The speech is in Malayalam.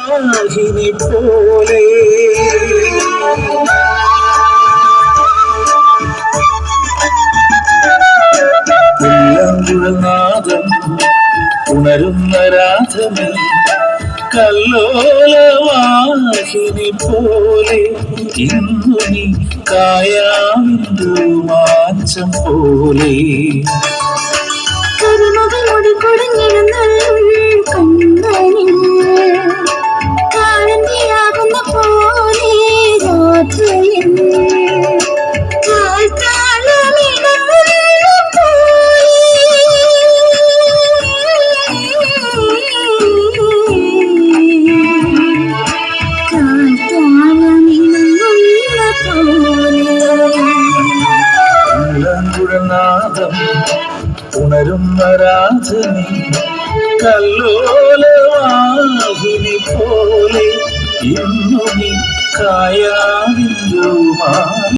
വാഹിനി പോലെ പുല്ലങ്കുഴനാദം ഉണരുന്ന രാധമേ കല്ലോലവാഹിനി പോലെ ഇന്നു നീ കായാവിന്ദു മാച്ചം പോലെ കരിമകൾ മുടി കൊടുങ്ങിടുന്നള്ളും കണ്ണനിൽ കാളന്തിയാകുന്ന പോലെ രാത്രിയിൽ നാദം ഉണരുന്ന രാധനേ കല്ലോലവാഹിനി പോലെ ഇന്നു നീ കായാ